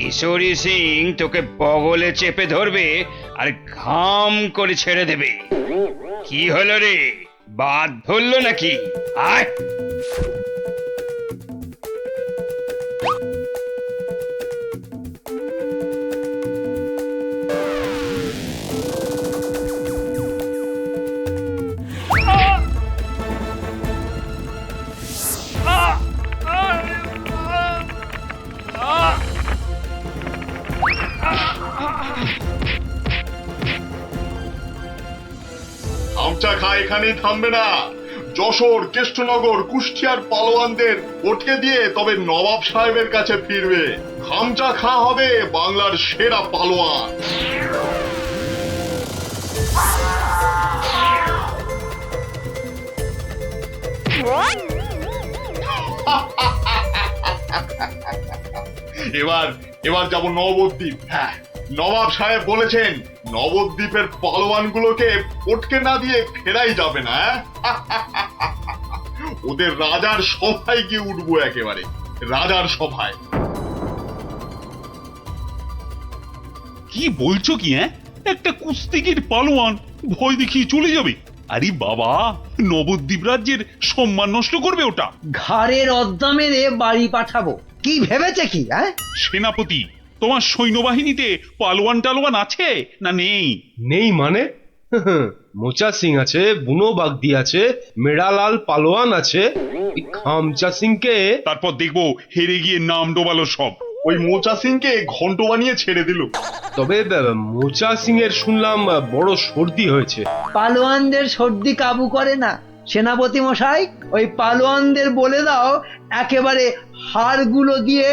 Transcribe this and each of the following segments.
কিশোরী সিং তোকে বগলে চেপে ধরবে আর ঘাম করে ছেড়ে দেবে। কি হলো রে, বাদ ধরলো নাকি? আয়। খামচা খা এখানেই থামবে না। যশোর, কৃষ্ণনগর, কুষ্টিয়ার পালোয়ানদের ওঠে দিয়ে তবে নবাব সাহেবের কাছে ফিরবে। খামচা খা হবে বাংলার সেরা পালোয়ান। এবার এবার যাব নবদ্বীপ। হ্যাঁ, নবাব সাহেব বলেছেন নবদ্বীপের পালোয়ানগুলোকে ফটকে না দিয়ে ফেরাই যাবে না। ওদের রাজার সভায় গিয়ে উঠবো, একেবারে রাজার সভায়। কি বলছো কি? একটা কুস্তিগির পালোয়ান ভয় দেখিয়ে চলে যাবে? আরে বাবা, নবদ্বীপ রাজ্যের সম্মান নষ্ট করবে ওটা। ঘাড়ের অদ্দা মেরে বাড়ি পাঠাবো, কি ভেবেছে কি? সেনাপতি, তোমার সৈন্যবাহিনীতে পালোয়ান টালোয়ান আছে না নেই? নেই মানে? মোচা সিং আছে, বুনো বাগদি আছে, মেড়ালাল পালোয়ান আছে। এই খামচা সিংকে তারপর দেখবো হেরে গিয়ে নাম ডোবালো সব। ওই মোচা সিংকে ঘন্ট বানিয়ে ছেড়ে দিল। তবে মোচা সিং এর শুনলাম বড় সর্দি হয়েছে। পালোয়ানদের সর্দি কাবু করে না সেনাপতি মশাই। ওই পালোয়ানদের বলে দাও একেবারে হাড়গুলো দিয়ে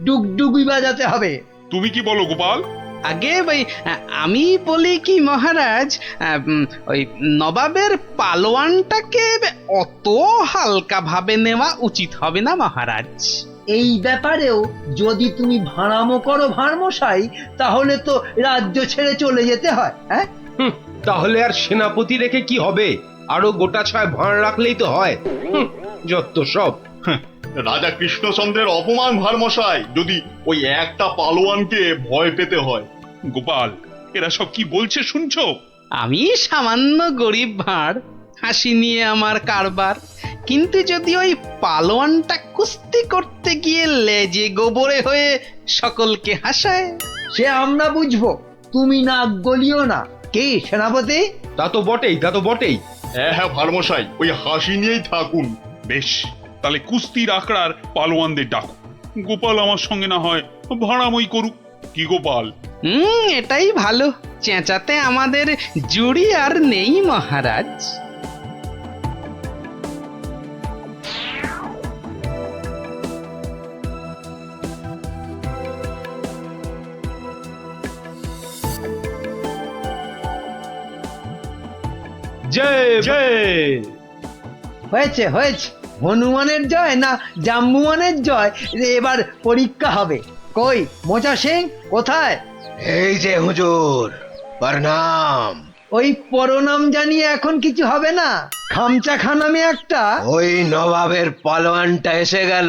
ডুগডুগি বাজাতে হবে। তুমি কি বলো গোপাল? আগে ওই আমি বলি কি মহারাজ, ওই নবাবের পালোয়ানটাকে অত হালকা ভাবে নেওয়া উচিত হবে না মহারাজ। এই ব্যাপারেও যদি তুমি ভাঁড়ামো করো ভাঁড়মশাই, তাহলে তো রাজ্য ছেড়ে চলে যেতে হয়। তাহলে আর সেনাপতি রেখে কি হবে? আরো গোটা ছয় ভাঁড় রাখলেই তো হয়। যত সব। রাজা কৃষ্ণচন্দ্রের অপমান ভারমশাই, যদি ওই একটা পালোয়ানকে ভয় পেতে হয়। গোপাল, এরা সব কি বলছে শুনছো? আমি সামান্য গরিব ভাঁড়, হাসি নিয়ে আমার কারবার, কিন্তু যদি ওই পালোয়ানটা কুস্তি করতে গিয়ে লেজে গোবরে হয়ে সকলকে হাসায়, সে আমরা বুঝবো, তুমি নাক গলিও না। কি সেনাপতি? তা তো বটেই, তা তো বটেই। হ্যাঁ হ্যাঁ ভারমশাই, ওই হাসি নিয়েই থাকুন। বেশ, তাহলে কুস্তির আখড়ার পালোয়ানদের ডাকো। গোপাল আমার সঙ্গে না হয় ভাড়ামই করুক। কি গোপাল? এটাই ভালো। চেঁচাতে আমাদের জুড়ি আর নেই মহারাজ। জয় জয়। হয়েছে হয়েছে, হনুমানের জয় না জাম্বুয়ানের জয়, এবার পরীক্ষা হবে। কই মোচা সিং কোথায়? এই যে হুজুর, প্রণাম। ওই পরনাম জানিয়ে এখন কিছু হবে না। খামচা খানামে একটা। ওই নবাবের পালোয়ানটা এসে গেল।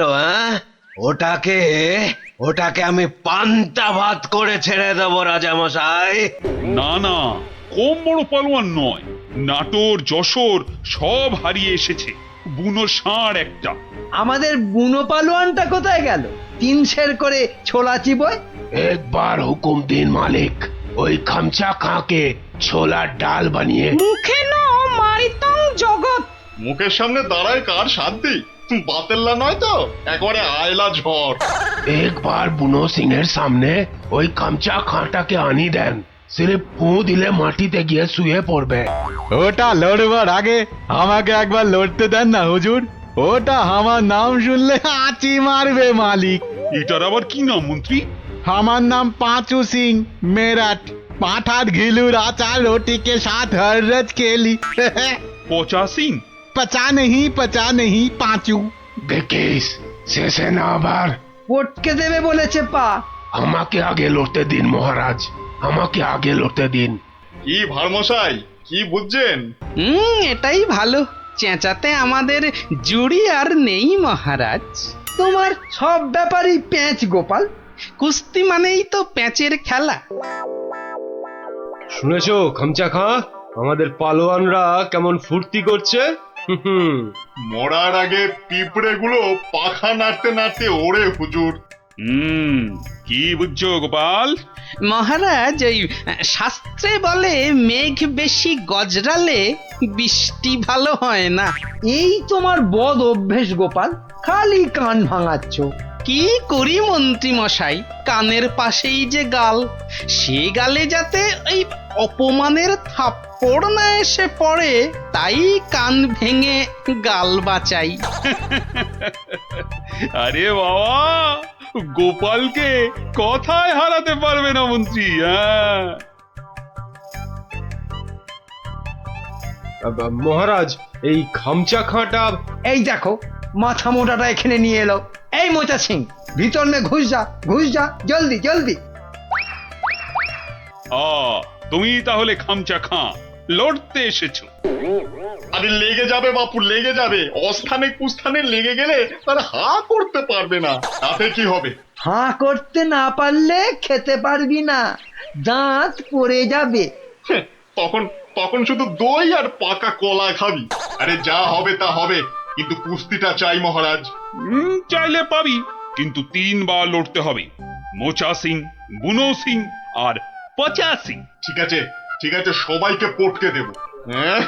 ওটাকে ওটাকে আমি পান্তা ভাত করে ছেড়ে দেবো রাজামশাই। না না, কম বড় পালোয়ান নয়। নাটোর, যশোর সব হারিয়ে এসেছে, বুনো ষাঁড় একটা। আমাদের বুনো পালোয়ানটা কোথায় গেল? 3 সের করে ছোলা চিবোয়। একবার হুকুম দিন মালিক, ওই খামচা খাঁকে ছোলার ডাল বানিয়ে। মুখে ন মারিতং জগৎ। মুখের সামনে দাঁড়ায় কার শান্তি? বাতেল্লা নয় তো, একবারে আয়লা ঝড়। একবার বুনো সিং এর সামনে ওই খামচা খাঁটাকে আনি দেন, সিরে ফু দিলে মাটিতে গিয়ে শুয়ে পড়বে। ওটা লড়বার আগে আমাকে একবার লড়তে দেন না হুজুর। ওটা আমার নাম শুনলে আঁচি মারবে মালিক। এটার আবার কি নাম মন্ত্রী? আমার নাম পাঁচু সিং মেরাট। পাঠার ঘিলুর আচার रोटी के साथ हर रोज खेली। পচা সিং? पचा नहीं पांचू। দেখিস শেষে না আবার পটকে দেবে বলেছে পা। আমাকে আগে লড়তে দিন মহারাজ, আমাকে আগে লড়তে দিন। কি ভারমশাই, কি বুঝছেন? এটাই ভালো। চেঁচাতে আমাদের জুড়ি আর নেই মহারাজ। তোমার সব ব্যাপারই প্যাঁচ গোপাল। কুস্তি মানেই তো প্যাঁচের খেলা। শুনেছো খামচা খাঁ, আমাদের পালোয়ানরা কেমন ফুর্তি করছে? হুম। মরার আগে পিঁপড়েগুলো পাখা নাড়তে নাড়তে ওড়ে হুজুর। কি বুঝছো গোপাল? মহারাজ, ওই শাস্ত্রে বলে মেঘ বেশি গজরালে বৃষ্টি ভালো হয় না। এই তোমার বদ অভ্যেস গোপাল, খালি কান ভাঙাচ্ছ। কি করি মন্ত্রী মশাই, কানের পাশেই যে গাল, সে গালে যাতে ওই অপমানের থাপ্পড় না এসে পড়ে, তাই কান ভেঙে গাল বাঁচাই। আরে বাবা, গোপালকে কথায় হারাতে পারবে না মন্ত্রী। হ্যাঁ, মহারাজ, এই খামচা খাঁটা এই দেখো, মাথা মোটাটা এখানে নিয়ে এলো। এই মোচা সিং, ভিতর মে ঘুষ যা জলদি জলদি। তুমি তাহলে খামচা খাঁ লড়তে এসেছো? আরে লেগে যাবে বাপু, লেগে যাবে। অস্থানে কুস্থানে লেগে গেলে তার হা করতে পারবে না, তাতে কি হবে? হাঁ করতে না পারলে খেতে পারবি না, দাঁত পড়ে যাবে। হ্যাঁ, তখন তখন শুধু দই আর পাকা কলা খাবি। আরে যা হবে তা হবে, কিন্তু কুস্তিটা চাই মহারাজ। চাইলে পাবি, কিন্তু 3 বার লড়তে হবে। মোচা সিং, বুনো সিং আর পচা সিং। ঠিক আছে ঠিক আছে, সবাইকে পটকে দেব। হ্যাঁ,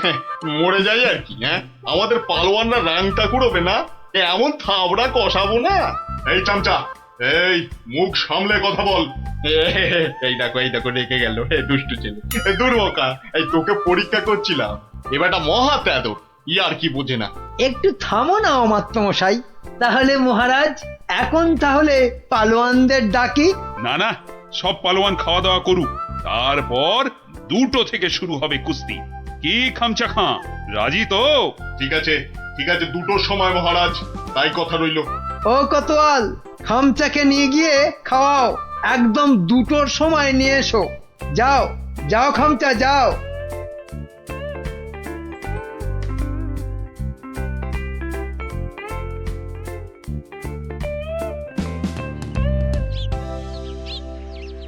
মরে যাই আর কি। হ্যাঁ, আমাদের পালোয়ানরা রাংটা কুড়োবে না, এমন থাবড়া কষাবো না। এই চামচা, এই মুখ সামলে কথা বল। এই দেখো রেখে গেল দুষ্টু ছেলে। দুর্বকা, এই তোকে পরীক্ষা করছিলাম, এবারটা মহা তেদর, আর কি বোঝে না। একটু থামো না অমাত্য মশাই। তাহলে মহারাজ, এখন তাহলে পালোয়ানদের ডাকি। না, সব পালোয়ান খাওয়া দাওয়া করুক, তারপর 2টো থেকে শুরু হবে কুস্তি। কি খামচা খাঁ, রাজি তো? ঠিক আছে 2টোর সময় মহারাজ, তাই কথা রইল। ও কোতোয়াল, খামচাকে নিয়ে গিয়ে খাওয়াও, একদম 2টোর সময় নিয়ে এসো। যাও খামচা, যাও।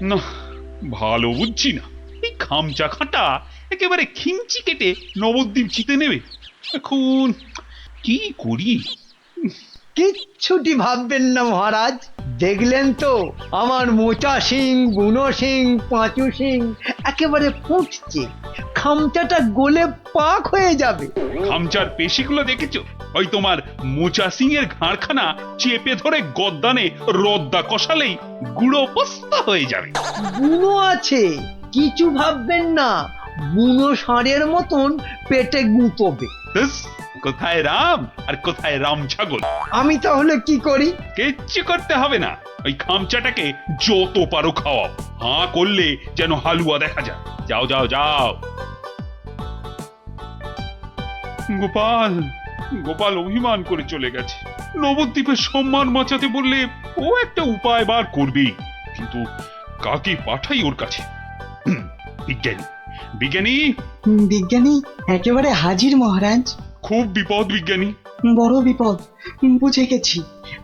না, ভালো বুঝছি না। এই খামচা খাঁটা একেবারে খিঞ্চি কেটে নবদ্বীপ জিতে নেবে। এখন কি করি? কিচ্ছুটি ভাববেন না মহারাজ, দেখলেন তো আমার মোচা সিং, বুনো সিং, পাঁচু সিং একেবারে ফুটছে। খামচাটা গলে পাক হয়ে যাবে। খামচার পেশিগুলো দেখেছো? ওই তোমার মোচা সিং এর ঘাড়খানা চেপে ধরে গদ্দানে রদ্দা কষালেই গুঁড়ো পস্তা হয়ে যাবে। বুনো আছে, কিছু ভাববেন না, বুনো ষাঁড়ের মতন পেটে গুঁতবে। ব্যাস, কোথায় রাম আর কোথায় রাম ছাগল। আমি তাহলে কি করি? কিচ্ছু করতে হবে না, ওই খামচাটাকে যত পারো খাওয়াও। হাঁ করলে যেন হালুয়া দেখা যায়। যাও। গোপাল অভিমান করে চলে গেছে। নবদ্বীপের সম্মান বাঁচাতে বললে ও একটা উপায় বার করবেই, কিন্তু কাকে পাঠাই ওর কাছে? বিজ্ঞানী বিজ্ঞানী একেবারে হাজির মহারাজ। খুব বিপদ বিজ্ঞানী, বড় বিপদ। বুঝে গেছি,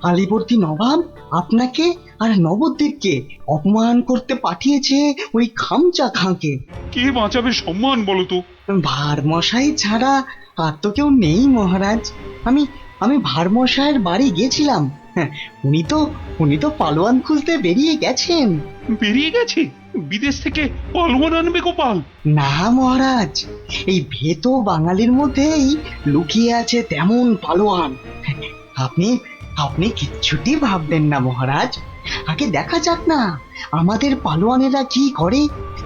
আলীবর্দী নবাব আপনাকে আর নবদ্বীপকে অপমান করতে পাঠিয়েছে ওই খামচা খাঁকে। কে বাঁচাবে সম্মান বলো তো? ভারমশাই ছাড়া আর তো কেউ নেই মহারাজ। আমি ভারমশাইয়ের বাড়ি গেছিলাম। হ্যাঁ, উনি তো পালোয়ান খুঁজতে বেরিয়ে গেছেন। বেরিয়ে গেছে? বিদেশ থেকে পালোয়ান আনবে গোপাল? না মহারাজ, এই ভেতো বাঙালির মধ্যেই লুকিয়ে আছে তেমন পালোয়ান। আপনি কিচ্ছুটি ভাববেন না মহারাজ, আগে দেখা যাক না আমাদের পালোয়ানেরা কি করে,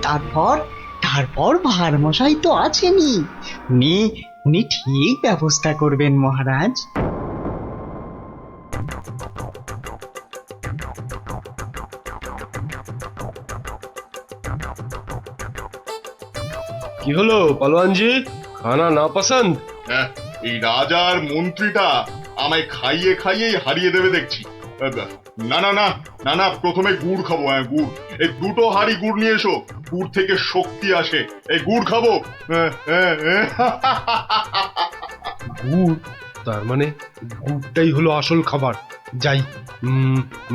তারপর ভারমশাই তো আছেনই, উনি ঠিক ব্যবস্থা করবেন মহারাজ। কি হলো পালোয়ানজি, খানা না পছন্দ? হ্যাঁ, এই রাজার মন্ত্রীটা আমায় খাইয়ে খাইয়েই হারিয়ে দেবে দেখছি। না, প্রথমে গুড় খাবো। হ্যাঁ, গুড়। এই 2টো হাঁড়ি গুড় নিয়ে এসো, গুড় থেকে শক্তি আসে। এই গুড় খাবো। গুড়? তার মানে গুড়টাই হলো আসল খাবার। যাই,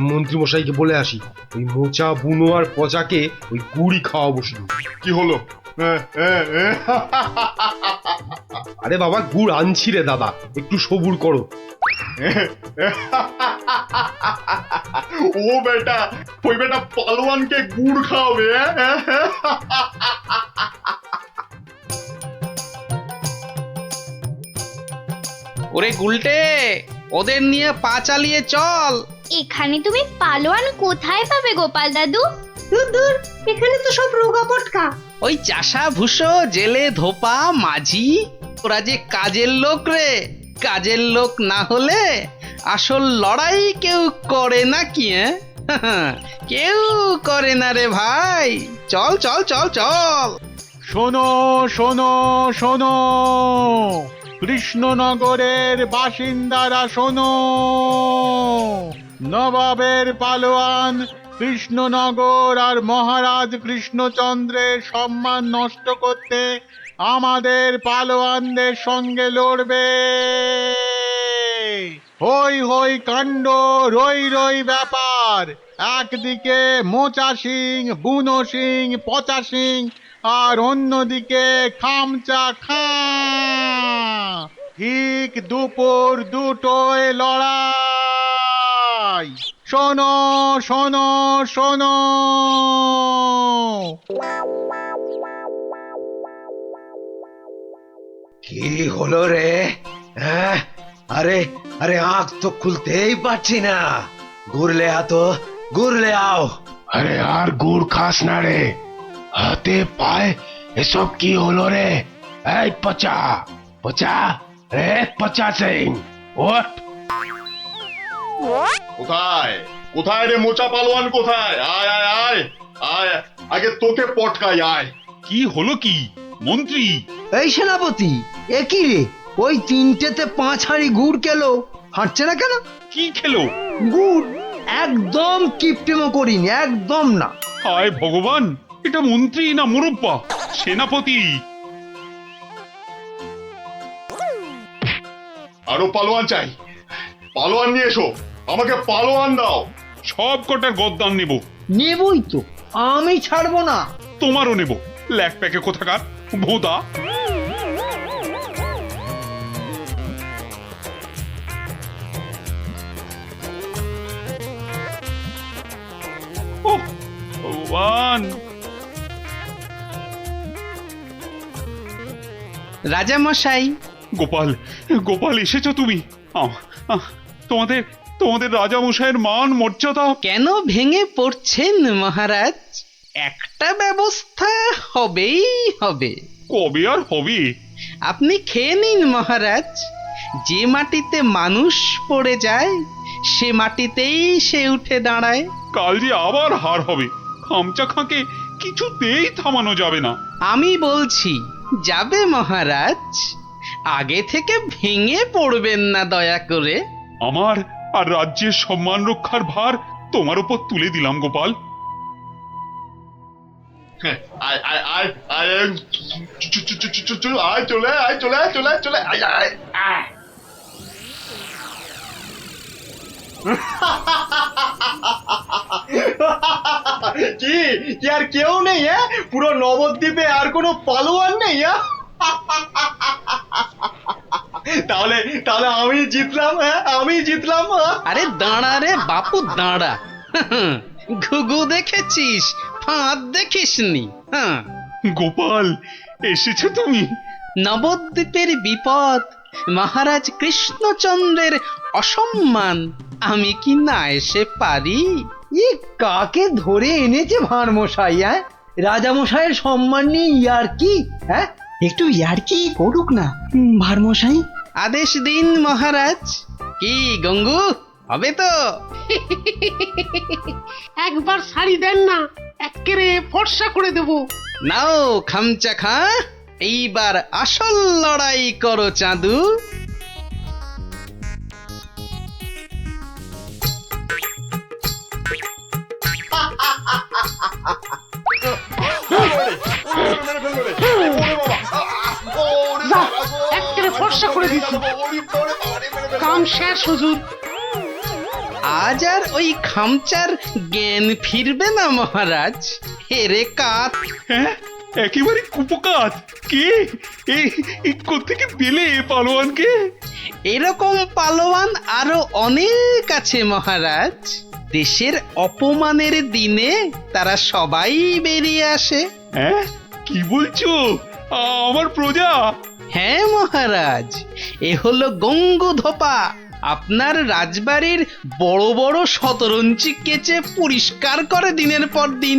মন্ত্রী মশাইকে বলে আসি, ওই মোচা বুনো আর পচাকে ওই গুড়ই খাওয়াবো শুধু। কি হলো? আরে বাবা, গুড় আনছি রে দাদা, একটু সবুর করো। ও বেটা, ওই বেটা পালোয়ানকে গুড় খাওয়াবে? ওরে গুলটে, ওদের নিয়ে পা চালিয়ে চল। এখানে তুমি পালোয়ান কোথায় পাবে গোপাল দাদু? দূর, এখানে তো সব রোগা পটকা। ওই চাষা ভুষো, জেলে ধোপা, মাঝি, ওরা যে কাজের লোক রে। কাজের লোক না হলে আসল লড়াই কেউ করে না কি? কেউ করে না রে ভাই। চল চল চল চল। শোনো শোনো শোনো, কৃষ্ণনগরের বাসিন্দারা শোনো, নবাবের পালোয়ান কৃষ্ণনগর আর মহারাজ কৃষ্ণচন্দ্রের সম্মান নষ্ট করতে আমাদের পালোয়ানদের সঙ্গে লড়বে। হই হই কাণ্ড, রই রই ব্যাপার। একদিকে মোচা সিং, বুনো সিং, পচা সিং, আর অন্যদিকে খামচা খা। ঠিক দুপুর দুটোয় লড়াই। শোনো শোনো শোনো। কি হলো রে? হ্যাঁ, আরে আরে আঁখ তো খুলতেই পারছি না। ঘুরলে আতো, ঘুরলে আও। আরে আর গুড় খাস না রে, হাতে পায়ে এসব কি হলো রে? এই পচা পচা, রে পচা সিং, ওঠ। কোথায় কোথায় রে মোচা পালোয়ান, কোথায়? আয় আয় আয় আয়, আগে তোকে পটকাই, আয়। কি হলো কি মন্ত্রী? এই সেনাপতি, এ কি রে? ওই তিনটেতে 5 হাঁড়ি গুড় খেলো, হাঁটছে না কেন? কি খেলো? গুড়। একদম কিপটেমো করিনি, একদম না। হায় ভগবান, এটা মন্ত্রী না মুরব্বা? সেনাপতি। আরো পালোয়ান চাই, পালোয়ান নিয়ে এসো, আমাকে পালোয়ান দাও। সব কটার গদ্দান নেব। নেবই তো, আমি ছাড়বো না। তোমারও নেব, ল্যাক প্যাকে কোথাকার ভোদা। ওহ ভগবান। রাজা মশাই। গোপাল, গোপাল এসেছো তুমি? তোমাদের তোমাদের রাজা মশাইয়ের মান মর্যাদা কেন ভেঙে পড়ছেন মহারাজ? একটা ব্যবস্থা হবেই হবে। কবে আর হবে? আপনি খেয়ে নিন মহারাজ। যে মাটিতে মানুষ পড়ে যায়, সে মাটিতেই সে উঠে দাঁড়ায়। কাল যে আবার হার হবে, খামচা খাঁকে কিছুতেই থামানো যাবে না। আমি বলছি যাবে মহারাজ। আগে থেকে ভেঙে পড়বেন না দয়া করে। আমার আর রাজ্যের সম্মান রক্ষার ভার তোমার উপর তুলে দিলাম গোপাল। আয় আয় আয় আয়, আয় চলে আয়, চলে আয়, চলে আয়, চলে আয় আয় আয়। কি কি আর কেউ নেই? হ্যাঁ, পুরো নবদ্বীপে আর কোনো পালোয়ান নেই? তাহলে তাহলে আমি জিতলাম। হ্যাঁ, আমি জিতলাম। আরে দাঁড়া রে বাপু, দাঁড়া। ঘুঘু দেখেছিস, ফাঁদ দেখিসনি। হ্যাঁ, গোপাল এসেছো তুমি? নবদ্বীপের বিপদ, মহারাজ কৃষ্ণচন্দ্রের অসম্মান, আমি কি না এসে পারি? ই কাকে ধরে এনেছে ভাঁড় মশাই? হ্যাঁ, রাজা মশাইয়ের সম্মান নিয়ে ইয়ার্কি? হ্যাঁ, একটু ইয়ার্কি করুক না ভারমশাই। আদেশ দিন মহারাজ। কি গঙ্গু, হবে তো? একবার শাড়ি দেন না, এক্কেরে ফর্সা করে দেব। নাও খামচা খা, এইবার আসল লড়াই করো চাঁদু। এক্কেরে ফর্সা করে দিচ্ছি। শেষ হুজুর। আজ আর ওই খামচার জ্ঞান ফিরবে না মহারাজ। হেরে কাত। হ্যাঁ, একেবারে কুপকাত। কে এই কোত্থেকে পেলে পালোয়ানকে? এরকম পালোয়ান আরো অনেক আছে মহারাজ। দেশের অপমানের দিনে তারা সবাই বেরিয়ে আসে। হ্যাঁ, কি বলছো? আমার প্রজা? হ্যাঁ মহারাজ, এ হলো গঙ্গু ধোপা। আপনার রাজবাড়ির বড় বড় শতরঞ্চি কেচে পরিষ্কার করে দিনের পর দিন।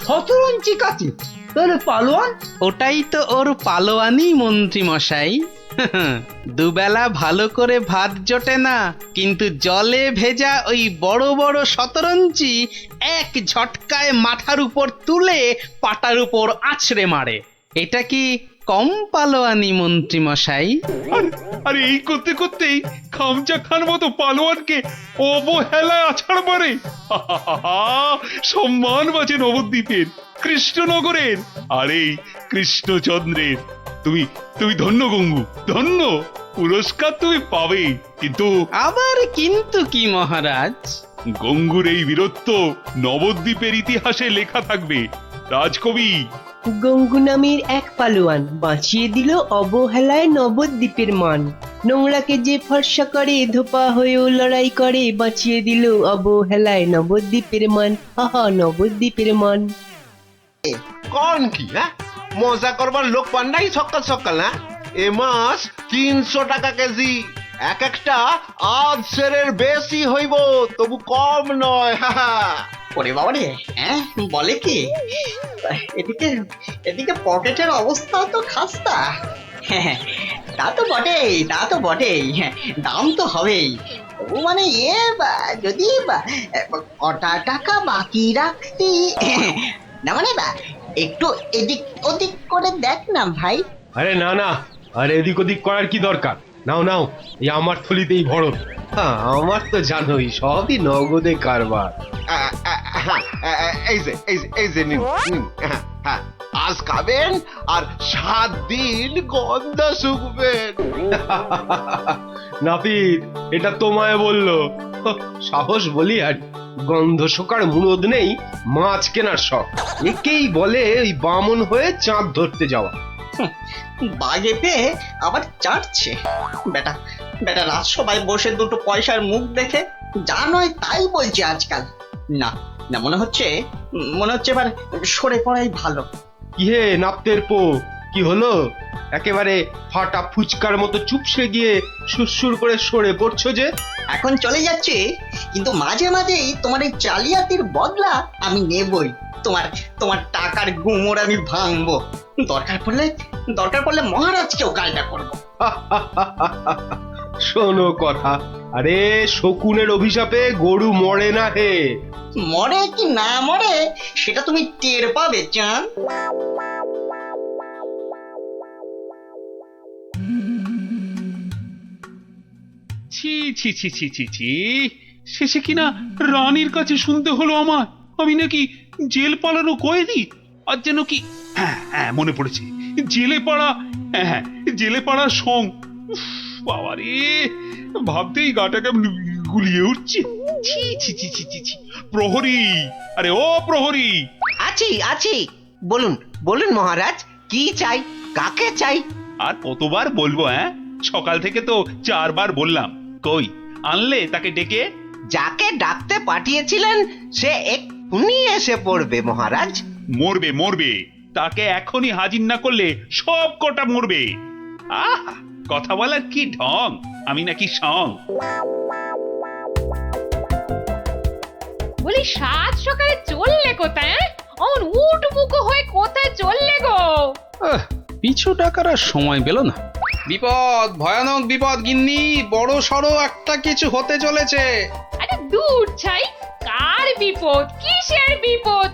শতরঞ্চি কাছে তাহলে পালোয়ান? ওটাই তো ওর পালোয়ানি মন্ত্রী মশাই। দুবেলা ভালো করে ভাত জোটে না, কিন্তু জলে ভেজা ওই বড় বড় শতরঞ্চি এক ঝটকায় মাথার উপর তুলে পাটার উপর আছড়ে মারে। এটা কি কম পালোয়ানি মন্ত্রী মশাই? আরে এই করতে করতেই খামচা খান মতো পালোয়ানকে অবহেলায় আছাড় মারে। সম্মান বাঁচে নবদ্বীপের, কৃষ্ণনগরের, আর এই কৃষ্ণচন্দ্রের। তুমি তুমি ধন্য গঙ্গু, ধন্য। পুরস্কার তুমি পাবে, কিন্তু আবার কিন্তু কি মহারাজ? গঙ্গুর এই বীরত্ব নবদ্বীপের ইতিহাসে লেখা থাকবে। রাজকবি গঙ্গু নামের এক পালোয়ান বাঁচিয়ে দিল অবহেলায় নবদ্বীপের মান। নোংরাকে যে ফর্সা করে ধোপা হয়েও লড়াই করে, বাঁচিয়ে দিল অবহেলায় নবদ্বীপের মান। আহা, নবদ্বীপের মান। কোন কি? হ্যাঁ, মজা করবার লোক পান নাই সকাল সকাল? হ্যাঁ, এ মাছ 300 টাকা কেজি। এক একটা আধ সেরের বেশি হইব, তবু কম নয়। ওরে বাবা রে, হ্যাঁ বলে কি? এদিকে এদিকে পকেটের অবস্থা তো খাস্তা। হ্যাঁ, তা তো বটেই, তা তো বটেই। হ্যাঁ, দাম তো হবেই। তবু মানে যদি কটা টাকা বাকি রাখতি না, মানে একটু এদিক ওদিক করে দেখ না ভাই। আরে না না, আরে এদিক ওদিক করার কি দরকার? নাও নাও, এই আমার থলিতেই ভরো। হ্যাঁ, আমার তো জানোই সবই নগদে কারবার। এই যে নিন নিন। হ্যাঁ, আজ খাবেন আর 7 দিন গন্ধ শুকবেন। নাপিত, এটা তোমায় বললো? সাহস বলি আর গন্ধ শোকার মুরদ নেই, মাছ কেনার শখ। একেই বলে ওই বামন হয়ে চাঁদ ধরতে যাওয়া। বাগে পেয়ে আবার চাটছে বেটা। বেটা রাজসভায় বসে দুটো পয়সার মুখ দেখে যা নয় তাই বলছে আজকাল। না না, মনে হচ্ছে এবার সরে পড়াই ভালো। কি হে নাপতের পো, কি হলো? একেবারে ফাটা ফুচকার মতো চুপসে গিয়ে সুরসুর করে সরে পড়ছো যে? এখন চলে যাচ্ছে, কিন্তু মাঝে মাঝেই তোমার এই জালিয়াতির বদলা আমি নেবই। তোমার টাকার গুমর আমি ভাঙবো। দরকার পড়লে মহারাজকেও গালটা করবো। শোনো কথা, আরে শকুনের অভিশাপে গরু মরে না হে। মরে কি না মরে সেটা তুমি টের পাবে চাঁদ। ছি ছি ছি ছি ছি ছি, শেষে কিনা রানীর কাছে শুনতে হলো আমার আমি নাকি জেল পালানো কয়েদি। আর যেন কি, হ্যাঁ হ্যাঁ মনে পড়েছে, জেলে পাড়া। হ্যাঁ, জেলে পাড়ার সং। বাবা রে, ভাবতেই গাটা কেমন গুলিয়ে উঠছে। ছি ছি ছি ছি ছি ছি। প্রহরী, আরে ও প্রহরী। আছি। বলুন বলুন মহারাজ, কি চাই, কাকে চাই? আর কতবার বলবো? হ্যাঁ, সকাল থেকে তো 4 বার বললাম। কই আনলে তাকে ডেকে? যাকে ডাকতে পাঠিয়েছিলেন সে এক্ষুনি এসে পড়বে মহারাজ। মরবে, তাকে এখনই হাজির না করলে সব কটা মরবে। আহ, কথা বলার কি ঢং, আমি নাকি সং। বলি 7 সকালে চললে কোথায়? অমন উঠ বুকো হয়ে কোথায় চললে গো? পিছু টাকার আর সময় পেল না। বিপদ, ভয়ানক বিপদ গিন্নি, বড় সড়ো একটা কিছু হতে চলেছে। আরে দূর ছাই, কার বিপদ, কিসের বিপদ?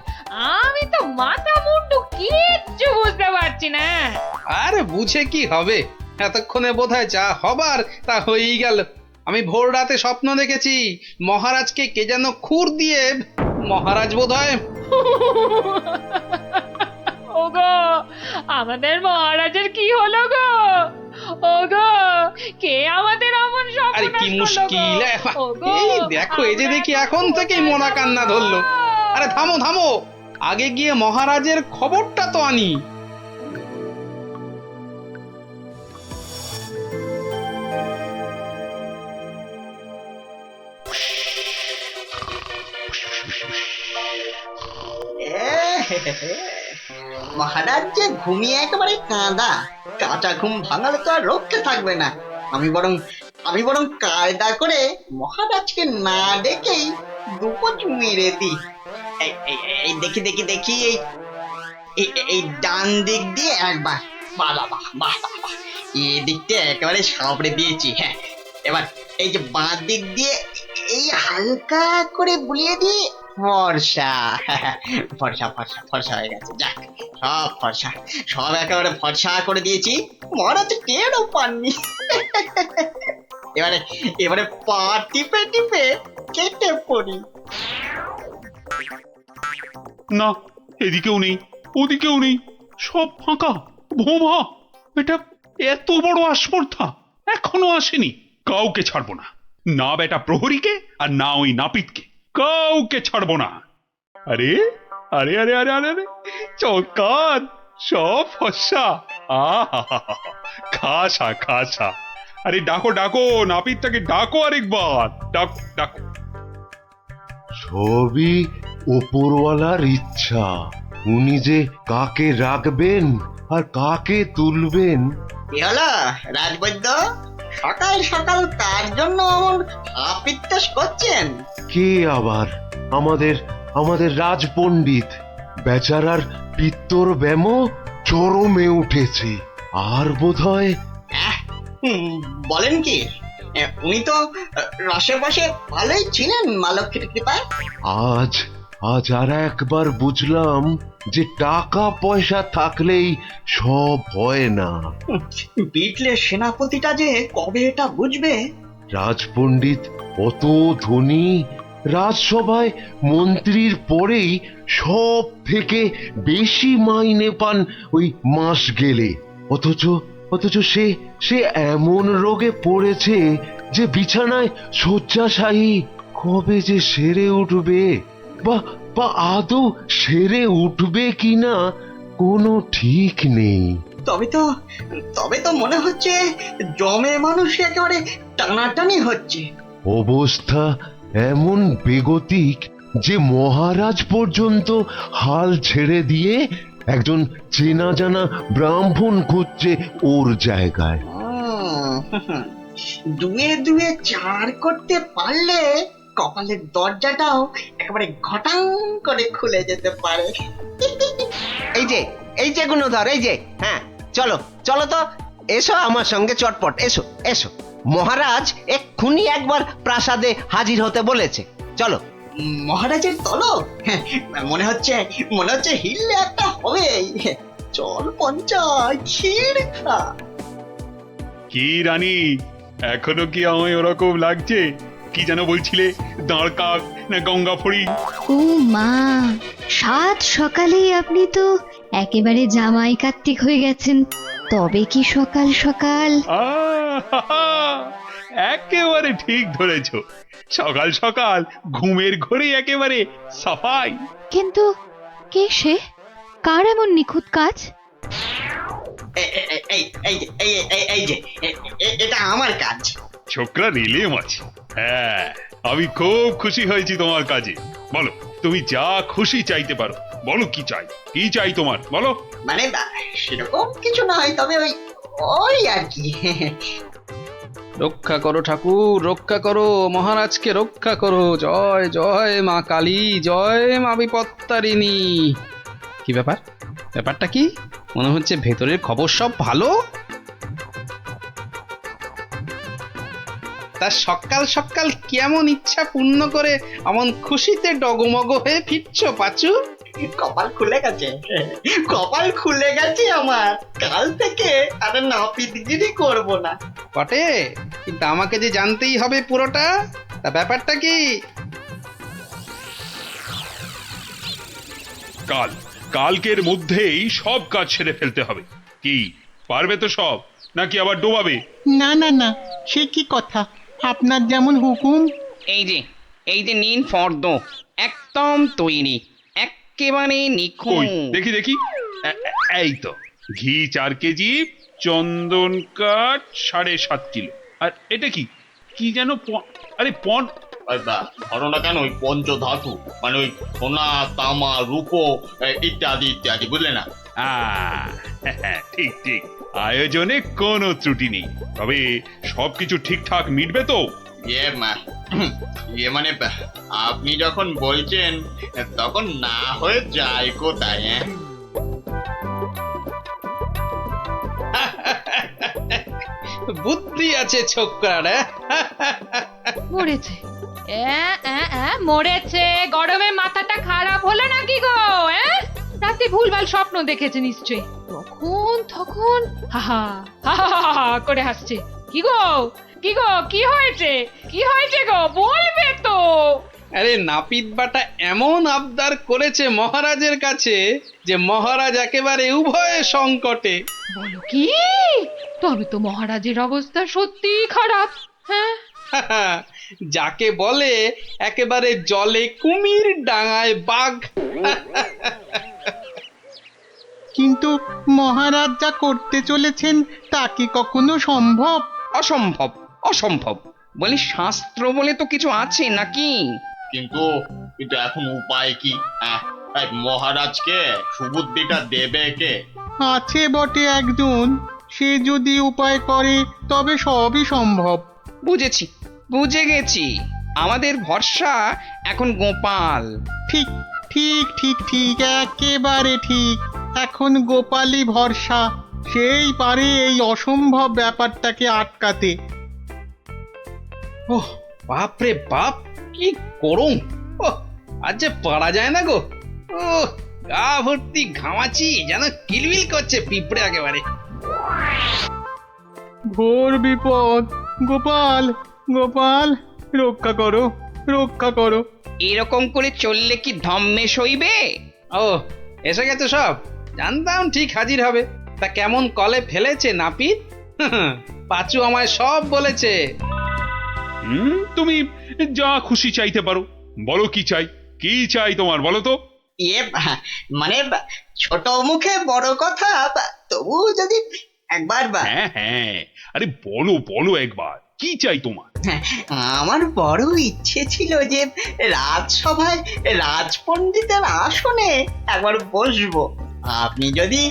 আমি তো মাথা মুন্ডু কিচ্ছু বুঝতে পারছি না। আরে বুঝে কি হবে, এতক্ষণে বোধহয় যা হবার তা হয়েই গেল। আমি ভোর রাতে স্বপ্ন দেখেছি মহারাজকে কে যেন খুর দিয়ে, মহারাজ বোধহয়। ওগো, আমাদের মহারাজের কি হলো গো? ওগো কে আমাদের অমন আরে কি মুশকিল! এই দেখো, এই যে দেখি এখন থেকেই মরা কান্না ধরলো। আরে থামো থামো, আগে গিয়ে মহারাজের খবরটা তো আনি। মহারাজ যে ঘুমিয়ে একেবারে কাঁদা, কাঁচা ঘুম ভাঙালে তো আর রক্ষে থাকবে না। আমি বরং কায়দা করে মহারাজকে না ডেকেই দুপোজ মেরে দিই। এই দেখি দেখি দেখি, এই ডান দিক দিয়ে একবার, বাহ বাহ বাহ বাহ বাহ, এই দিকটা একেবারে সাবড়ে দিয়েছি। হ্যাঁ, এবার এই যে বাঁ দিক দিয়ে এই হালকা করে বুলিয়ে দিই, ফর্সা ফর্সা ফর্সা ফর্সা হয়ে গেছে। যাক, সব ফর্সা, সব একেবারে ফর্সা করে দিয়েছি, মহারাজ টেরও পাননি। এবারে পা টিপে টিপে কেটে পড়ি। না, এদিকেও নেই, ওদিকেও নেই, সব ফাঁকা ভোমা। এটা এত বড় আস্পর্ধা এখনো আসেনি। কাউকে ছাড়বো না, না বেটা প্রহরীকে আর না ওই নাপিতকে, কাউকে ছাড়বো না। আরে আরে আরে আরে আরে আরে, চমৎকার, সব ফর্সা। আহা, খাসা খাসা। আরে ডাকো ডাকো, নাপিতটাকে ডাকো আরেকবার, ডাকো ডাকো। সবই ওপরওয়ালার ইচ্ছা। উনি যে কাকে রাখবেন আর কাকে তুলবেন। কি হলো রাজবৈদ্য, সকাল সকাল তার জন্য এমন আপিত্তাস করছেন? কে আবার? আমাদের রাজপণ্ডিত বেচারার পিত্তর ব্যামো চরমে উঠেছে। আর বোধহয় বলেন কি, উনি তো রসে বসে ভালোই ছিলেন মা লক্ষ্মীর কৃপায়। আজ আর একবার বুঝলাম যে টাকা পয়সা থাকলেই সব হয় না। বিটলের সেনাপতিটা যে কবে এটা বুঝবে? রাজপণ্ডিত অত ধনী, রাজসভায় মন্ত্রীর পরেই সব থেকে বেশি মাইনে পান ওই মাস গেলে। অথচ সে এমন রোগে পড়েছে যে বিছানায় শয্যাশায়ী। কবে যে সেরে উঠবে, বা আদৌ সেরে উঠবে কিনা কোনো ঠিক নেই। তবে তো মনে হচ্ছে জমে মানুষ একেবারে টানাটানি হচ্ছে। অবস্থা এমন বেগতিক যে মহারাজ পর্যন্ত হাল ছেড়ে দিয়ে একজন চেনা জানা ব্রাহ্মণ খুঁজছে ওর জায়গায়। দুয়ে দুয়ে চার করতে পারলে কপালের দরজাটাও একেবারে ঘটাং করে খুলে যেতে পারে। এই যে গুণধর, এই যে, হ্যাঁ, চলো তো, এসো আমার সঙ্গে চটপট, এসো এসো। মহারাজ এক্ষুনি একবার প্রাসাদে হাজির হতে বলেছে, চলো। মহারাজের তলব? মনে হচ্ছে হিললে একটা হবে। চল পঞ্চায়, ক্ষীর খা। কি রানী, এখনো কি আমায় ওরকম লাগছে? কি যেন বলছিলে, দাঁড় কাক না গঙ্গা ফড়ি? ও মা, সাত সকালেই আপনি তো একেবারে জামাই কার্তিক হয়ে গেছেন। তবে কি সকাল সকাল? একেবারে ঠিক ধরেছ, সকাল সকাল ঘুমের ঘরে একেবারে সাফাই। কিন্তু কে সে? কার এমন নিখুঁত কাজ? এটা আমার কাজ। ছোকরা রিলে মাছ। হ্যাঁ, আমি খুব খুশি হয়েছি তোমার কাজে। বলো, তুমি যা খুশি চাইতে পারো। বলো কি চাই তোমার, বলো। মানে সেরকম কিছু নয়, তবে ওই আর কি। রক্ষা করো ঠাকুর, রক্ষা করো, মহারাজকে রক্ষা করো। জয় জয় মা কালী, জয় মা বিপত্তারিণী। কি ব্যাপারটা কি? মনে হচ্ছে ভেতরের খবর সব ভালো। তা সকাল সকাল কেমন ইচ্ছা পূর্ণ করে এমন খুশিতে ডগমগ হয়ে ফিরছো পাচু? কপাল খুলে গেছে আমার। কাল থেকে আর নাপিতগিরি করব না। বটে, কিন্তু আমাকে যে জানতেই হবে পুরোটা। তা ব্যাপারটা কি? কালকের মধ্যেই সব কাজ সেরে ফেলতে হবে। কি পারবে তো সব? নাকি আবার ডোবাবে? না না না, সে কি কথা, আপনার যেমন হুকুম। এই যে নিন ফর্দ, একদম তৈরি, একেবারে কই নিখুঁত। দেখি দেখি। এই তো ঘি 4 কেজি, চন্দন কাঠ 7.5 কিলো। আর এটা কি কি যেন আরে ঘটনা কেন ওই পঞ্চধাতু, মানে ওই সোনা, তামা, রূপো ইত্যাদি ইত্যাদি, বুঝলে না? ঠিক ঠিক, আয়োজনে কোনো ত্রুটি নেই। তবে সবকিছু ঠিকঠাক মিটবে তো? মানে আপনি যখন বলছেন তখন না হয়ে যায় কোথায়? বুদ্ধি আছে ছোকরার। মরেছে মরেছে, গরমে মাথাটা খারাপ হলো নাকি গো? রাতে ভুলভাল স্বপ্ন দেখেছে নিশ্চয়ই, তখন হা করে হাসছে। কি গো কি হয়েছে গো, বলবে তো? আরে নাপিত বাটা এমন আবদার করেছে মহারাজের কাছে যে মহারাজ একেবারে উভয় সংকটে। বলো কি? তবে তো মহারাজের অবস্থা সত্যি খারাপ। হ্যাঁ, যাকে বলে একেবারে জলে কুমির, ডাঙায় বাঘ। কিন্তু মহারাজ যা করতে চলেছেন তা কি কখনো সম্ভব? অসম্ভব, অসম্ভব। বলি শাস্ত্র বলে তো কিছু আছে নাকি? কিন্তু এখন উপায় কি? মহারাজকে সুবুদ্ধিটা দেবে কে? আছে বটে একজন, সে যদি উপায় করে তবে সবই সম্ভব। বুঝেছি, বুঝে গেছি। আমাদের ভরসা এখন গোপাল। ঠিক ঠিক ঠিক ঠিক, একেবারে ঠিক। এখন গোপালই ভরসা, সেই পারে এই অসম্ভব ব্যাপারটাকে আটকাতে। ওহ বাপরে বাপ, কি গরম! আজ যে পারা যায় না গো। ও গা ভর্তি ঘামাচি, যেন কিলবিল করছে পিঁপড়ে একেবারে। ঘোর বিপদ, গোপাল গোপাল, রক্ষা করো রক্ষা করো। এরকম করে চললে কি ধম্মে সইবে? ও এসে গেছে সব, জানতাম ঠিক হাজির হবে। তা কেমন কলে ফেলেছে নাপিত? পাঁচু আমায় সব বলেছে। তুমি যা খুশি চাইতে পারো। বলো কি চাই, কি চাই তোমার, বলো তো? মানে ছোট মুখে বড় কথা, তবু যদি একবার হ্যাঁ, আরে বলো বলো একবার, কি চাই তোমার? আমার বড় ইচ্ছে ছিল যে রাজসভায় রাজপণ্ডিতের আসনে একবার বসবো। আপনি যদি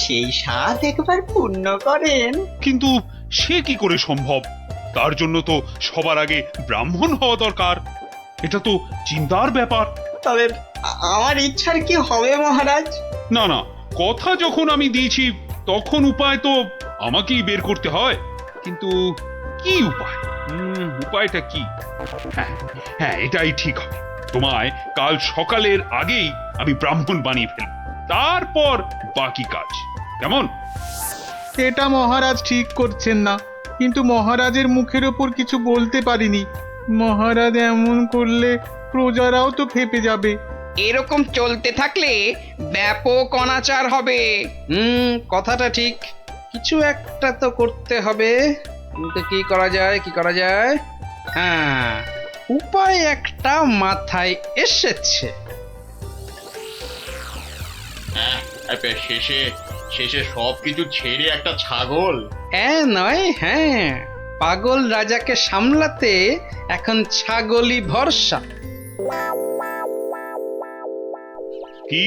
সেই স্বাদ একবার পূর্ণ করেন। কিন্তু সে কি করে সম্ভব? তার জন্য তো সবার আগে ব্রাহ্মণ হওয়া দরকার। এটা তো চিন্তার ব্যাপার। তবে আমার ইচ্ছার কি হবে মহারাজ? না না, কথা যখন আমি দিয়েছি তখন উপায় তো আমাকেই বের করতে হয়। কিন্তু কি উপায়? উপায়টা কি? হ্যাঁ এটাই ঠিক হবে। তোমায় কাল সকালের আগেই আমি ব্রাহ্মণ বানিয়ে ফেলব, তারপর বাকি কাজ। কেমন? এটা মহারাজ ঠিক করছেন না, কিন্তু মহারাজের মুখের ওপর কিছু বলতে পারিনি। মহারাজ এমন করলে প্রজারাও তো ফেপে যাবে। এরকম চলতে থাকলে ব্যাপক অনাচার হবে। কথাটা ঠিক, কিছু একটা তো করতে হবে। কিন্তু কি করা যায়? হ্যাঁ, উপায় একটা মাথায় এসেছে। শেষে সবকিছু ছেড়ে একটা ছাগল? হ্যাঁ, পাগল রাজাকে সামলাতে এখন ছাগলই ভরসা। কি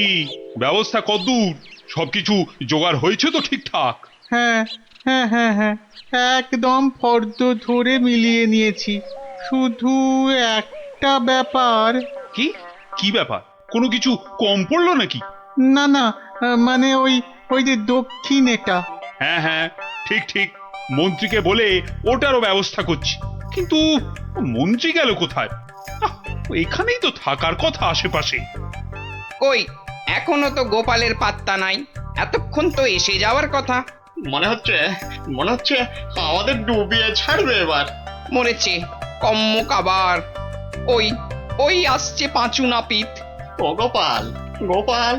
ব্যবস্থা কতদূর? সবকিছু জোগাড় হয়েছে তো ঠিকঠাক? হ্যাঁ, একদম ফর্দ ধরে মিলিয়ে নিয়েছি। শুধু একটা ব্যাপার। কি ব্যাপার? কোনো কিছু কম পড়লো নাকি? না, মানে ওই যে দক্ষিণ এটা। হ্যাঁ, ঠিক, মন্ত্রীকে বলে ওটারও ব্যবস্থা করছি। কিন্তু মন্ত্রী গেল কোথায়? এখানেই তো থাকার কথা আশেপাশে। কই, এখনো তো গোপালের পাত্তা নাই। এতক্ষণ তো এসে যাওয়ার কথা। মনে হচ্ছে আমাদের ডুবিয়ে ছাড়বে এবার। মরেছে কম্মক আবার। ওই আসছে পাঁচু নাপিত। ও গোপাল, গোপাল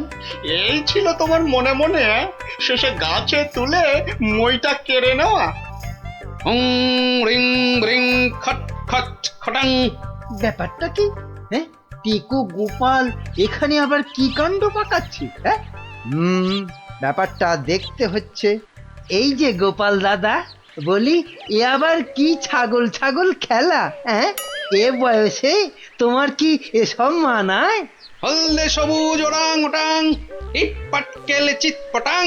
এই ছিল তোমার মনে মনে শেষে গাছে তুলে মইটা কেড়ে নেওয়া। রিং রিং খট খট খটাং। ব্যাপারটা কি? হ্যাঁ, টিকু গোপাল এখানে আবার কি কাণ্ড পাকাচ্ছি? হ্যাঁ, ব্যাপারটা দেখতে হচ্ছে। এই যে গোপাল দাদা, বলি এ আবার কি ছাগল ছাগল খেলা? হ্যাঁ, এ বয়সে তোমার কি এসব মানায়? হলদে সবুজ ওরাং ওটাং, ইট পাটকেল চিত পটাং।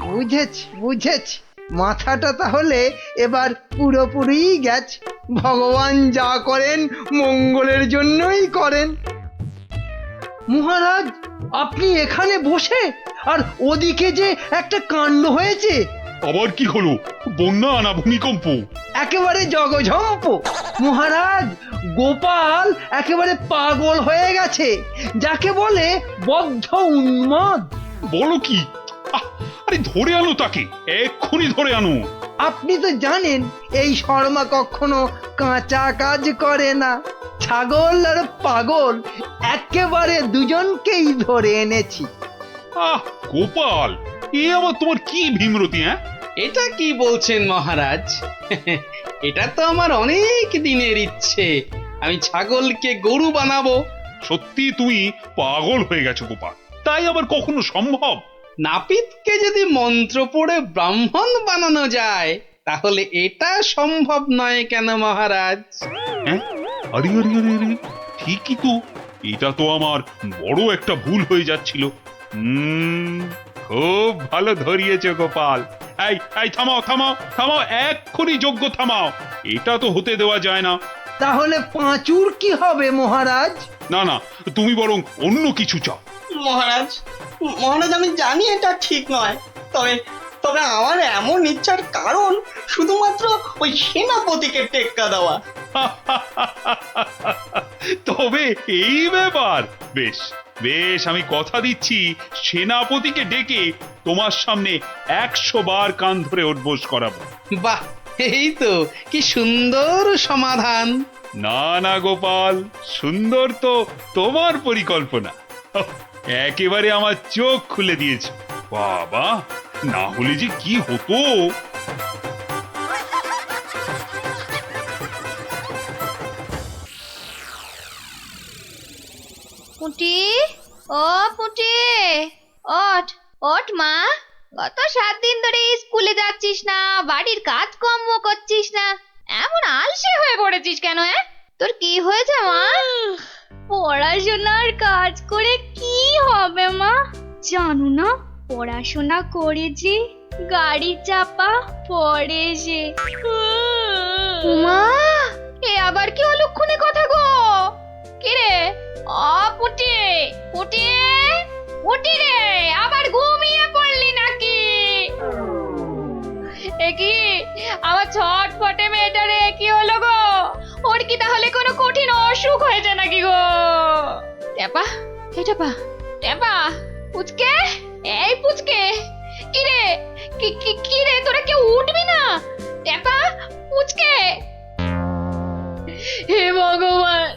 বুঝেছি বুঝেছি, মাথাটা তাহলে এবার পুরোপুরি গেছে। ভগবান যা করেন মঙ্গলের জন্যই করেন। মহারাজ, আপনি এখানে বসে আর ওদিকে যে একটা কাণ্ড হয়েছে। আবার কি হলো? বন্যা না ভূমিকম্প? একেবারে জগঝম্প। মহারাজ, গোপাল একেবারে পাগল হয়ে গেছে, যাকে বলে বদ্ধ উন্মাদ। বলো কি? আরে ধরে আনো তাকে, এক্ষুনি ধরে আনো। আপনি তো জানেন এই শর্মা কখনো কাঁচা কাজ করে না। ছাগল আর পাগল একেবারে দুজনকেই ধরে এনেছি। গোপাল, এ আবার তোমার কি ভীমরতি? হ্যাঁ, এটা কি বলছেন মহারাজ? এটা তো আমার অনেক দিনের ইচ্ছে, আমি ছাগলকে গরু বানাবো। সত্যি তুমি পাগল হয়ে গেছো গোপাল, তাই আবার কখনো সম্ভব? নাপিতকে যদি মন্ত্র পড়ে ব্রাহ্মণ বানানো যায়, তাহলে এটা সম্ভব নয় কেন মহারাজ? হ্যাঁ, আরে আরে আরে আরে, ঠিকই তো। এটা তো আমার বড় একটা ভুল হয়ে যাচ্ছিল। খুব ভালো ধরিয়েছো গোপাল। এই এই, থামাও থামাও থামাও, এক্ষুনি যজ্ঞ থামাও। এটা তো হতে দেওয়া যায় না। তাহলে পাঁচুর কি হবে মহারাজ? না না, তুমি বরং অন্য কিছু চাও। মহারাজ, মহারাজ আমি জানি এটা ঠিক নয়, তবে তবে আমার এমন ইচ্ছার কারণ শুধুমাত্র ওই সেনাপতিকে টেক্কা দেওয়া। তবে এই ব্যাপার, বেশ বেশ, আমি কথা দিচ্ছি সেনাপতিকে ডেকে তোমার সামনে 100 বার কান ধরে উঠবোস করাবো। বাহ, এই তো কি সুন্দর সমাধান। না না গোপাল, সুন্দর তো তোমার পরিকল্পনা। একেবারে আমার চোখ খুলে দিয়েছে। বাবা, না হলে যে কি হতো। পুটি, ও পুটি, ওঠ ওঠ মা। গত 7 দিন ধরে স্কুলে যাচ্ছিস না, বাড়ির কাজকর্ম করছিস না, এমন আলসে হয়ে পড়েছিস কেন? তোর কি হয়েছে মা? পড়াশোনার কাজ করে কি হবে মা? জানো না, পড়াশোনা করে যে গাড়ি চাপা পড়ে যে। মা, এ আবার কি অলক্ষণে কথা গো? কি রে? পুটি পুটি পুটি রে, আবার ঘুমিয়ে পড়লি নাকি? এ কি আমার ছটফটে মেয়েটা রে, কি হলো গো? ওর কি তাহলে কোনো কঠিন অসুখ হয়েছে নাকি গো? টেপা, এই টেপা, টেপা, পুচকে, এই পুচকে, কি রে কি রে, তোরা কেউ উঠবি না? টেপা, পুচকে, হে ভগবান।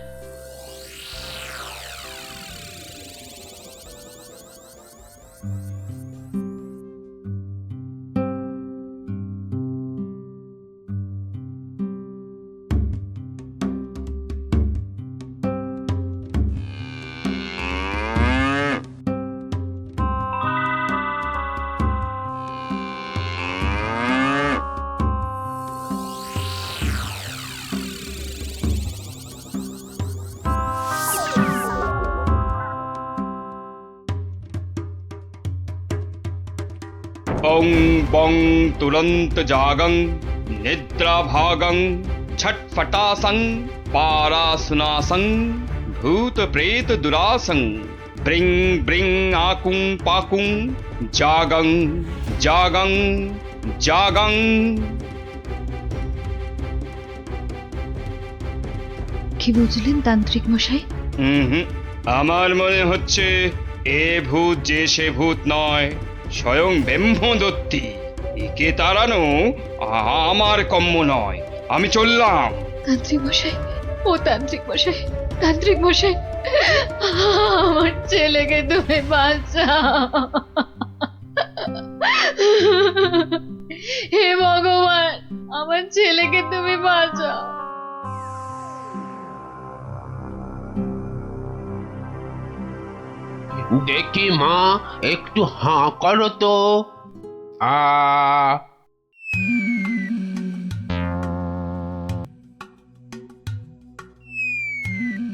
ওং বং তুরন্ত জাগং নিদ্রা ভাগং ছটফটাসং পারাসুনাসং ভূত প্রেত দুরাসং ব্রিং ব্রিং আকুং পাকুং জাগং জাগং জাগং। কি বুঝলেন তান্ত্রিক মশাই? আমার মনে হচ্ছে এ ভূত যে সে ভূত নয়, স্বয়ং ব্রহ্মদত্তী। একে তাড়ানো আমার কম্য নয়। আমি চললাম। তান্ত্রিক মশাই, ও তান্ত্রিক মশাই, তান্ত্রিক মশাই, আমার ছেলেকে তুমি বাঁচাও। হে ভগবান, আমার ছেলেকে তুমি বাঁচাও। দেখি মা, একটু হাঁ করো তো। আ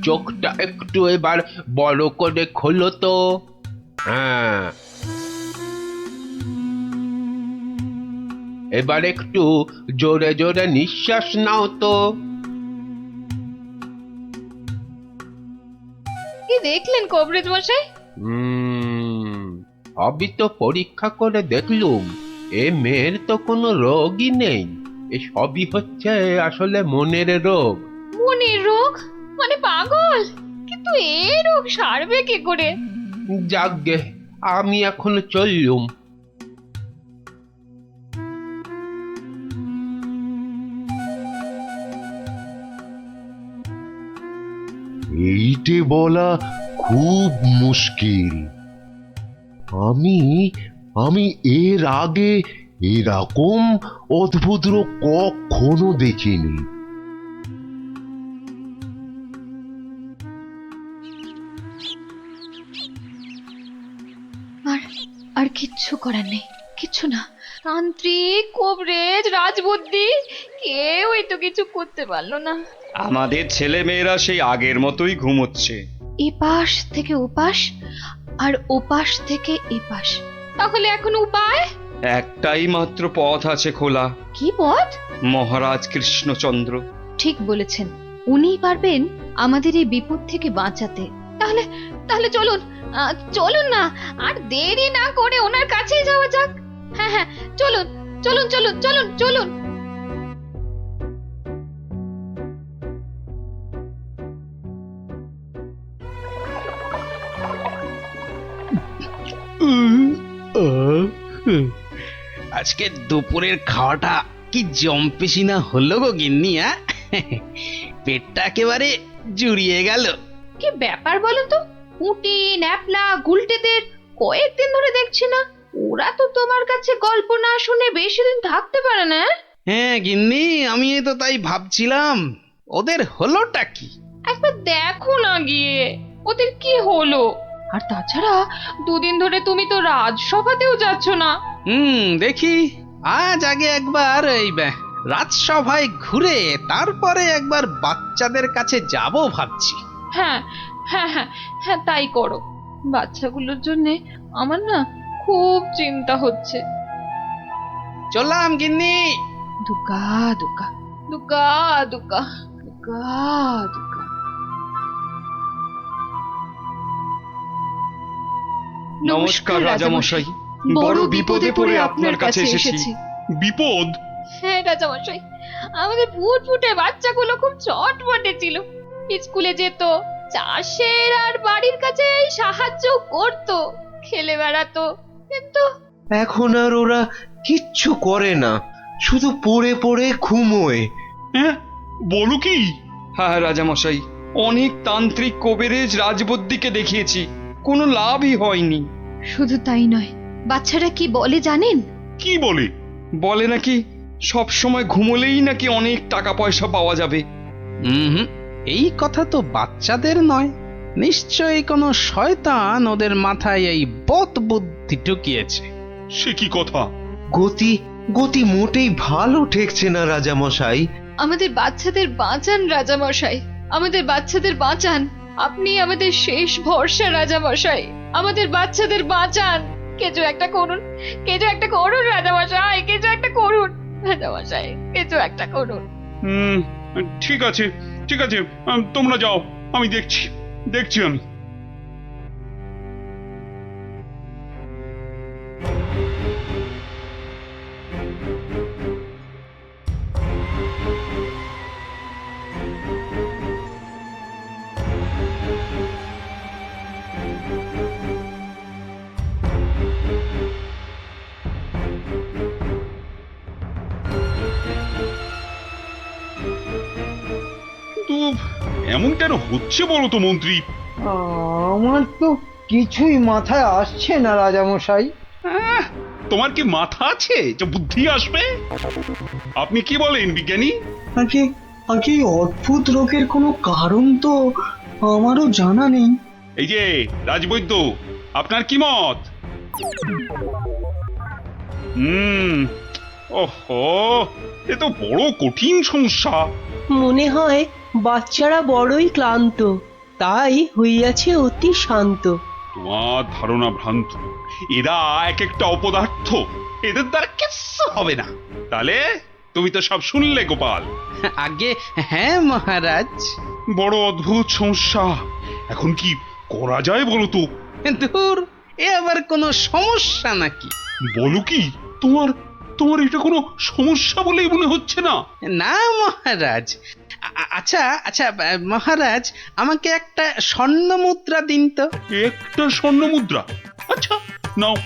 চোখটা একটু এবার বড় করে খোলো তো। হ্যাঁ, এবার একটু জোরে জোরে নিঃশ্বাস নাও তো। কি দেখলেন কবরেজ মশাই? সবই তো পরীক্ষা করে দেখলুম, এ মেয়ের তো কোনো রোগই নেই। এ সবই হচ্ছে আসলে মনের রোগ। মনের রোগ মানে পাগল? কিন্তু এই রোগ সারবে কি করে? যাকগে, আমি এখন চললুম। এইটে বলা খুব মুশকিল। আমি আমি এর আগে এরকম অদ্ভুত রোগ কখনো দেখিনি। আর কিচ্ছু করার নেই, কিচ্ছু না। তান্ত্রিক, কবরেজ, রাজবুদ্ধি কেউই তো কিছু করতে পারলো না। আমাদের ছেলে মেয়েরা সেই আগের মতোই ঘুমোচ্ছে। এপাশ থেকে ওপাশ আর ওপাশ থেকে এপাশ। তাহলে এখন উপায়? একটাই মাত্র পথ আছে খোলা। কি পথ? মহারাজ কৃষ্ণচন্দ্র। ঠিক বলেছেন, উনিই পারবেন আমাদের এই বিপদ থেকে বাঁচাতে। তাহলে তাহলে চলুন, চলুন না, আর দেরি না করে ওনার কাছেই যাওয়া যাক। হ্যাঁ হ্যাঁ, চলুন চলুন চলুন চলুন চলুন। আজকে দুপুরের খাওয়াটা কি জম্পেশি না হলো গো গিন্নি? পেটটা একেবারে জুড়িয়ে গেল। কি ব্যাপার বলো তো? পুঁটি, ন্যাপলা, গুলটেদের কয়েকদিন ধরে দেখছি না। ওরা তো তোমার কাছে গল্প না শুনে বেশি দিন থাকতে পারে না। হ্যাঁ গিন্নি, আমি তো তাই ভাবছিলাম, ওদের হলোটা কি? একবার দেখো না গিয়ে ওদের কি হলো। আর তাছাড়া দুদিন ধরে তুমি তো রাজসভাতেও যাচ্ছ না। দেখি আজ আগে একবার এই রাজসভায় ঘুরে তারপরে একবার বাচ্চাদের কাছে যাব ভাবছি। হ্যাঁ হ্যাঁ হ্যাঁ হ্যাঁ, তাই করো। বাচ্চাগুলোর জন্য আমার না খুব চিন্তা হচ্ছে। চললাম গিন্নি। দুর্গা দুর্গা দুর্গা দুর্গা দুর্গা দুর্গা। নমস্কার রাজামশাই, বড় বিপদে পড়ে আপনার কাছে এসেছি। বিপদ? হ্যাঁ রাজামশাই, আমাদের ফুটফুটে বাচ্চাগুলো খুব চটপটে ছিল। স্কুলে যেত, চাষের আর বাড়ির কাছে সাহায্য করত, খেলে বেড়াতো, কিন্তু এখন আর ওরা কিচ্ছু করে না, শুধু পড়ে পড়ে ঘুমোয়। হ্যাঁ বলো কি? হ্যাঁ রাজামশাই, অনেক তান্ত্রিক, কবিরাজ, রাজবুদ্ধিকে দেখিয়েছি, কোনো লাভই হয়নি। শুধু তাই নয়, বাচ্চারা কি বলে জানেন? কি বলে? বলে নাকি সব সময় ঘুমোলেই নাকি অনেক টাকা পয়সা পাওয়া যাবে। এই কথা তো বাচ্চাদের নয়, নিশ্চয়ই কোনো শয়তান ওদের মাথায় এই বদ বুদ্ধি ঢুকিয়েছে। সে কি কথা? গতি গতি মোটেই ভালো ঠেকছে না রাজামশাই। আমাদের বাচ্চাদের বাঁচান রাজামশাই, আমাদের বাচ্চাদের বাঁচান। আপনি আমাদের শেষ ভরসা রাজামশাই, আমাদের বাচ্চাদের বাঁচান। কিছু একটা করুন, কিছু একটা করুন রাজামশাই, কিছু একটা করুন রাজামশাই, কিছু একটা করুন। ঠিক আছে ঠিক আছে, তোমরা যাও, আমি দেখছি দেখছি আমি। এমন কেন হচ্ছে বলো তো মন্ত্রী? আমার তো কিছুই মাথায় আসছে না রাজামশাই। তোমার কি মাথা আছে যে বুদ্ধি আসবে? আপনি কি বলেন বিজ্ঞানী? আগে আগে এই অদ্ভুত রোগের কোনো কারণ তো আমারও জানা নেই। এই যে রাজবৈদ্য, আপনার কি মত? ওহো, এ তো বড় কঠিন সমস্যা। মনে হয় বাচ্চারা বড়ই ক্লান্ত, তাই হইয়াছে অতি শান্ত। তোমার ধারণা ভ্রান্ত। এরা এক একটা অপদার্থ, এদের দ্বারা কিচ্ছু হবে না। তাহলে তুমি তো সব শুনলে গোপাল। আগে হ্যাঁ মহারাজ। বড় অদ্ভুত সমস্যা, এখন কি করা যায় বলো তো? ধুর, এ আবার কোনো সমস্যা নাকি? বলো কি, তোমার তোমার এটা কোনো সমস্যা বলেই মনে হচ্ছে না? না মহারাজ। আচ্ছা আচ্ছা মহারাজ, আমাকে একটা স্বর্ণ মুদ্রা দিন তো। একটা স্বর্ণ মুদ্রা? আচ্ছা নাও।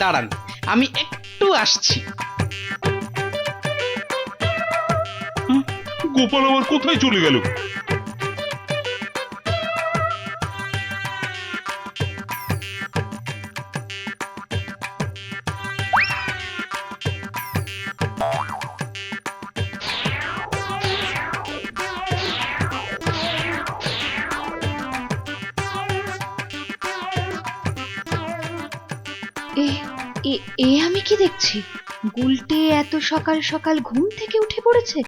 দাঁড়ান, আমি একটু আসছি। গোপাল আবার কোথায় চলে গেল? এ আমি কি দেখছি? গুলটে এত সকাল সকাল ঘুম থেকে উঠে পড়েছে।